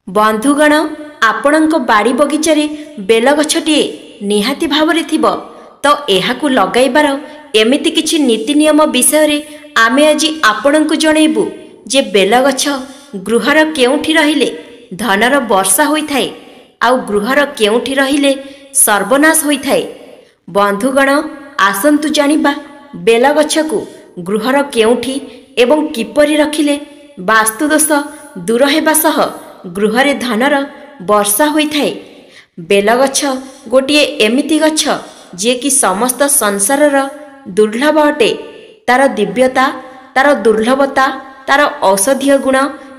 बंधुगण आपणक बाड़ी बगीचारे बेल गछटिए निहाती भावरे थिबो तो एहाकु लगाइबार एमिति किछि नीति नियम विषय रे आमे आज आपणकु जणैबु जे बेल गछ गृहर केउठी रहिले धनर वर्षा होइथाय आउ गृहर केउठी रहिले सर्वनाश होइथाय। बंधुगण आसंतु जानिबा बेल गछकु गृहर केउठी एवं किपरि रखिले वास्तुदोष दूर हेबा सह गृहरे धनर वर्षा होइथाय। बेल गछ गोटिए एमिति गछ जे कि समस्त संसारर दुर्लभ अटे। तार दिव्यता, तार दुर्लभता, तार औषधीय गुण,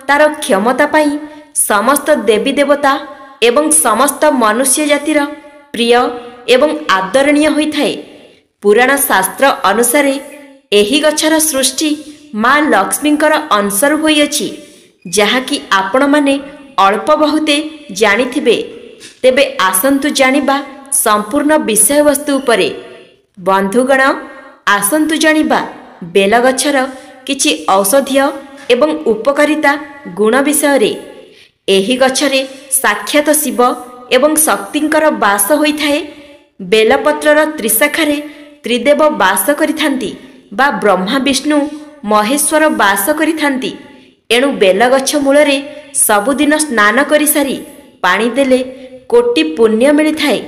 तार क्षमता पाई समस्त देवी देवता एवं समस्त मनुष्य जातिर प्रिय एवं आदरणीय होइथाय। पुराण शास्त्र अनुसारे एही गछर सृष्टि माँ लक्ष्मींकर अंशरू होइअछि, जहाँकि आपण माने अल्प बहुते जानिथिबे। तेबे आसंतु जानिबा संपूर्ण विषय वस्तु उपरे। बंधुगण आसंतु जानिबा बेल गछर किछि औषधीय एवं उपकारिता गुण विषय रे। एही गछरे साक्षात शिव एवं शक्तिंकर वास होइथाय। बेलपत्रर त्रिशाखारे त्रिदेव वास करिथांती बा ब्रह्मा विष्णु महेश्वर वास करिथांती। एणु बेल गछ मूलरे सबुदिन स्नान करि सारी पानी देले कोटि पुण्य मिलिथाय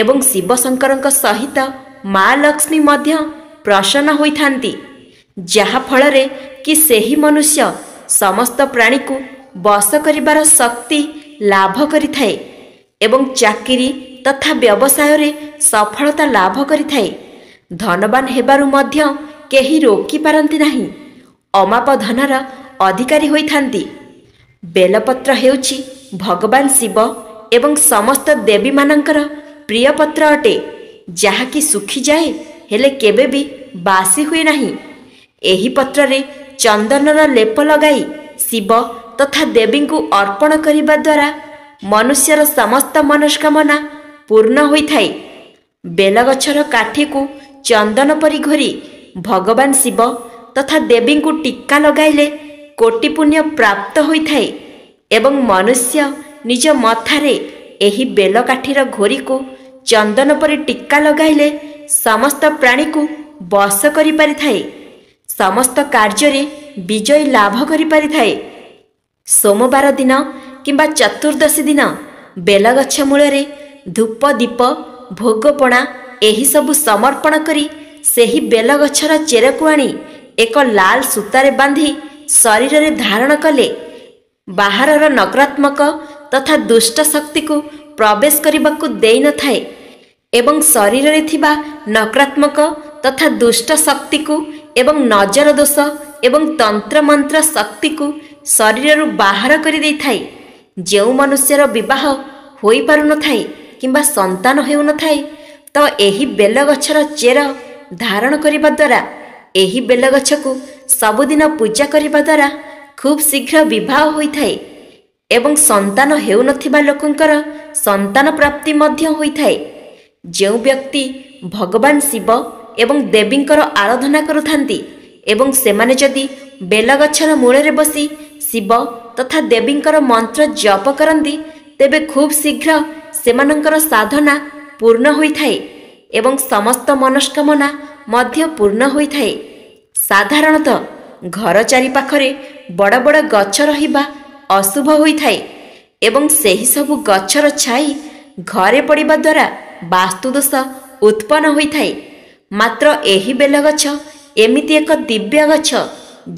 एवं शिव शंकरଙ୍କ सहित माँ लक्ष्मी मध्य प्रसन्न होइथांती, जहा फलरे कि सेही मनुष्य समस्त प्राणी को बस करिबार शक्ति लाभ करिथाय एवं चाकिरी तथा व्यवसाय रे सफलता लाभ करिथाय। धनवान हेबारु मध्य केही रोकी पारंती नाही, अमाप धनर अधिकारी होइथांती। बेलपत्र हेउछि भगवान शिव एवं समस्त देवी मानकर प्रिय पत्र अटे, जहा कि सुखी जाए हेले केबे भी बासी हुए नाही। एही पत्ररे चंदनर लेप लगाई शिव तथा देवी को अर्पण करिबा द्वारा मनुष्यर समस्त मनस्कामना पूर्ण होइथाय। बेलगछर काठी को चंदन परि घोरी भगवान शिव तथा देवी को टीका लगाइले कोटि पुण्य प्राप्त होइथाय एवं मनुष्य निज मथारे एही बेल काठीर घोरी को चंदन परि टीका लगाइले समस्त प्राणी को बस करि परिथाय, समस्त कार्य विजय लाभ करि परिथाय। सोमवार दिन किंबा चतुर्दशी दिन बेलगछ मूलरे धूप दीप भोगपणा एही सबु समर्पण करी सेही बेलगछर चेरकु आनी एक लाल सूतारे बांधी शरीर रे धारण कले बाहरर नकारात्मक तथा दुष्ट शक्ति को प्रवेश करबाकू देई न थाए एवं शरीर रे थिबा नकारात्मक तथा दुष्ट शक्ति को एवं नजर दोष एवं तंत्र मंत्र शक्ति को शरीर रु बाहर करि देई थाए। जेउ मनुष्यर विवाह होई पारु न थाए किंबा संतान हेउ न थाए तो एही बेलगछर चेर धारण करिबा द्वारा एही बेलगछ को सबुदिन पूजा करिबा द्वारा खूब शीघ्र विवाह होइथाय एवं संतान हेउ नथिबा लोकंकर संतान प्राप्ति मध्य होइथाय। जेउ व्यक्ति भगवान शिव एवं देवींकर आराधना करुथांती एवं सेमाने जदि बेलगछर मूलरे बसी शिव तथा देवींकर मंत्र जप करंती तेबे खूब शीघ्र सेमानंकर साधना पूर्ण होइथाय एवं समस्त मनस्कामना मध्य पूर्ण होइथाय। साधारणतः घर चारि पाखरे बड़ बड़ गछ रहिबा अशुभ होइथाय एवं सेही सबु गछर छाई घरे पड़िबा द्वारा वास्तुदोष उत्पन्न होइथाय। मात्र एही बेलगछ एमिति एक दिव्य गछ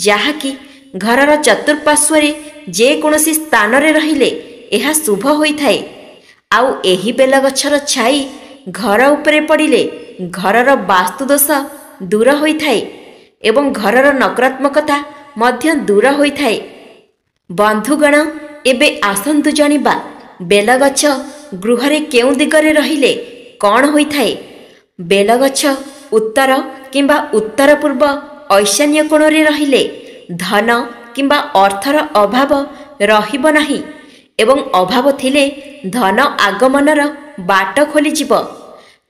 जहाँकि घरर चतुर्पार्श्वरे जे कोनोसी स्थान रे रहिले एहा शुभ होइथाय। आउ एही बेलगछर छाई घर उपरे पड़िले घरर वास्तुदोष दूर होइथाय एवं घरर नकारात्मकता मध्य दूर होइथाय। बंधुगण एबे आसंतु जानिबा बेलगछ गृहरे केउ दिगरे रहिले कौन होइथाय। बेलगछ उत्तर किंबा उत्तर पूर्व ईशान्य कोणरे रहिले धन किंबा अर्थर अभाव रहिब नाही एवं अभाव थिले धन आगमनर बाट खोली जिवो।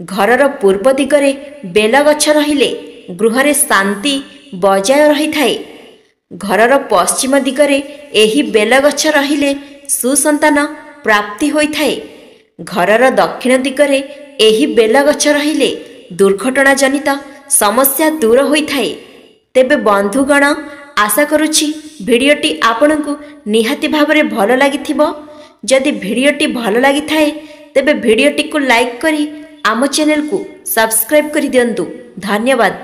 घरर पूर्व दिगरे बेलगछ रहिले गृहरे शांति बजाय रही थाए। घरर पश्चिम दिगरे एही बेलगछ रहिले ସୁସନ୍ତାନ ପ୍ରାପ୍ତି ହୋଇଥାଏ। ଘରର ଦକ୍ଷିଣ ଦିଗରେ ଏହି ବେଲଗଛ ରହିଲେ ଦୁର୍ଘଟଣା ଜନିତ ସମସ୍ୟା ଦୂର ହୋଇଥାଏ। ତେବେ ବନ୍ଧୁଗଣ, ଆଶା କରୁଛି ଭିଡ଼ିଓଟି ଆପଣଙ୍କୁ ନିହାତି ଭାବରେ ଭଲ ଲାଗିଥିବ। ଯଦି ଭିଡ଼ିଓଟି ଭଲ ଲାଗିଥାଏ ତେବେ ଭିଡ଼ିଓଟିକୁ ଲାଇକ୍ କରି ଆମ ଚ୍ୟାନେଲକୁ ସବସ୍କ୍ରାଇବ୍ କରିଦିଅନ୍ତୁ। ଧନ୍ୟବାଦ।